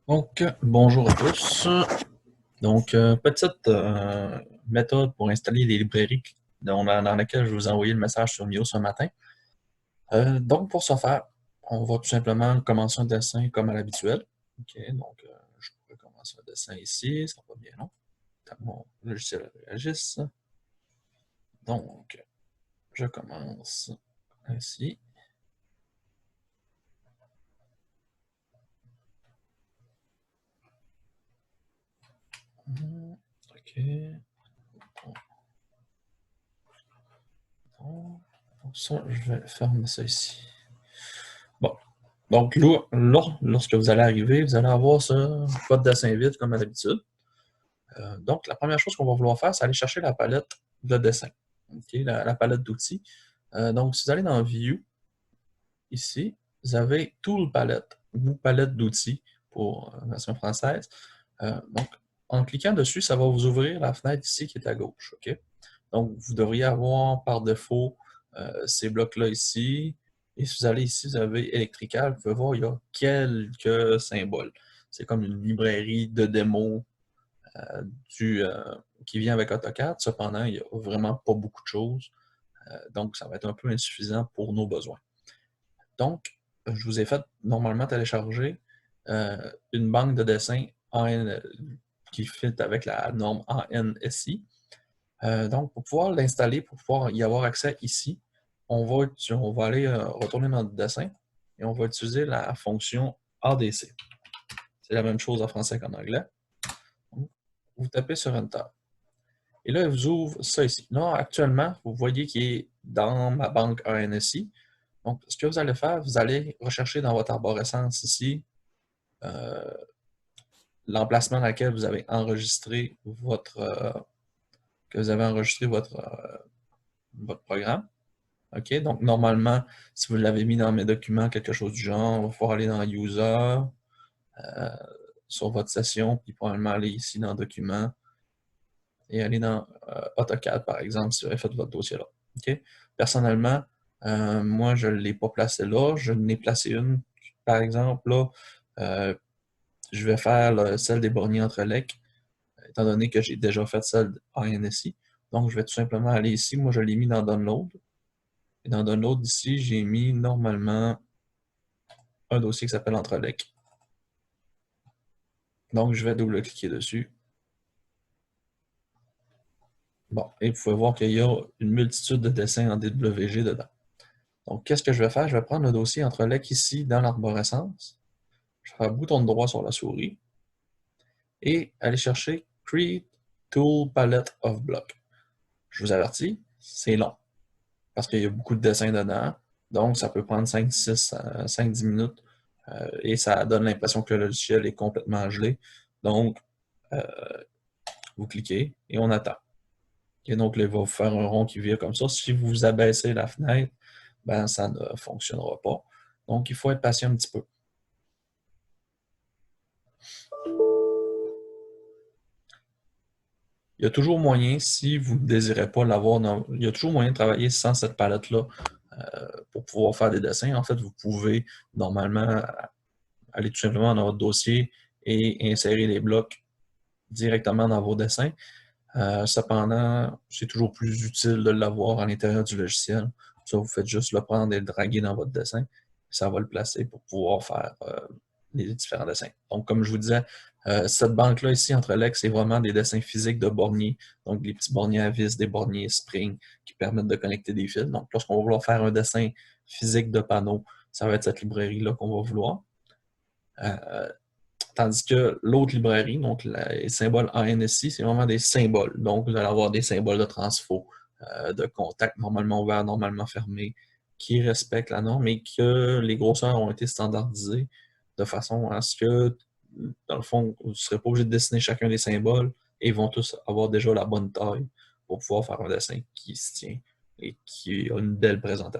Donc, bonjour à tous. Donc, petite méthode pour installer les librairies dans laquelle je vous ai envoyé le message sur Mio ce matin. Donc, pour ce faire, on va tout simplement commencer un dessin comme à l'habituel. OK, donc, je pourrais commencer un dessin ici, ça va bien, non? Tant que mon logiciel réagisse. Donc, je commence ainsi. OK. Donc, ça, je vais fermer ça ici. Bon. Donc là, lorsque vous allez arriver, vous allez avoir votre dessin vide comme à l'habitude. Donc, la première chose qu'on va vouloir faire, c'est aller chercher la palette de dessin. Okay, la palette d'outils. Donc, si vous allez dans View, ici, vous avez Tool Palette ou palette d'outils pour la version française. Donc, en cliquant dessus, ça va vous ouvrir la fenêtre ici qui est à gauche. Okay? Donc, vous devriez avoir par défaut ces blocs-là ici. Et si vous allez ici, vous avez Electrical. Vous pouvez voir, il y a quelques symboles. C'est comme une librairie de démo euh, qui vient avec AutoCAD. Cependant, il n'y a vraiment pas beaucoup de choses. Donc, ça va être un peu insuffisant pour nos besoins. Donc, je vous ai fait normalement télécharger une banque de dessins qui fit avec la norme ANSI. Donc, pour pouvoir l'installer, pour pouvoir y avoir accès ici, on va aller retourner dans le dessin et on va utiliser la fonction ADC. C'est la même chose en français qu'en anglais. Donc, vous tapez sur Enter. Et là, il vous ouvre ça ici. Là, actuellement, vous voyez qu'il est dans ma banque ANSI. Donc, ce que vous allez faire, vous allez rechercher dans votre arborescence ici euh, l'emplacement dans lequel vous avez enregistré votre programme. OK? Donc, normalement, si vous l'avez mis dans mes documents, quelque chose du genre, on va pouvoir aller dans User, euh, sur votre session, puis probablement aller ici dans Documents et aller dans AutoCAD, par exemple, si vous avez fait votre dossier là. OK? Personnellement, moi, je ne l'ai pas placé là. Je n'ai placé une, par exemple, là, je vais faire celle des borniers entre lecs, étant donné que j'ai déjà fait celle ANSI. Donc, je vais tout simplement aller ici. Moi, je l'ai mis dans Download. Et dans Download, ici, j'ai mis normalement un dossier qui s'appelle Entrelec. Donc, je vais double-cliquer dessus. Bon, et vous pouvez voir qu'il y a une multitude de dessins en DWG dedans. Donc, qu'est-ce que je vais faire? Je vais prendre le dossier Entrelec ici dans l'arborescence. Je vais faire bouton droit sur la souris et aller chercher Create Tool Palette of Block. Je vous avertis, c'est long parce qu'il y a beaucoup de dessins dedans. Donc, ça peut prendre 5-10 minutes et ça donne l'impression que le logiciel est complètement gelé. Donc, euh, vous cliquez et on attend. Et donc, là, il va vous faire un rond qui vire comme ça. Si vous abaissez la fenêtre, ben, ça ne fonctionnera pas. Donc, il faut être patient un petit peu. Il y a toujours moyen, si vous ne désirez pas l'avoir, il y a toujours moyen de travailler sans cette palette-là pour pouvoir faire des dessins. En fait, vous pouvez normalement aller tout simplement dans votre dossier et insérer les blocs directement dans vos dessins. Cependant, c'est toujours plus utile de l'avoir à l'intérieur du logiciel. Ça, vous faites juste le prendre et le draguer dans votre dessin. Ça va le placer pour pouvoir faire les différents dessins. Donc, comme je vous disais, cette banque-là ici, entre Lex, c'est vraiment des dessins physiques de borniers. Donc, des petits borniers à vis, des borniers spring qui permettent de connecter des fils. Donc, lorsqu'on va vouloir faire un dessin physique de panneau, ça va être cette librairie-là qu'on va vouloir. Tandis que l'autre librairie, donc les symboles ANSI, c'est vraiment des symboles. Donc, vous allez avoir des symboles de transfo, de contact normalement ouvert, normalement fermé, qui respectent la norme et que les grosseurs ont été standardisées de façon à ce que, dans le fond, vous ne serez pas obligé de dessiner chacun des symboles et ils vont tous avoir déjà la bonne taille pour pouvoir faire un dessin qui se tient et qui a une belle présentation.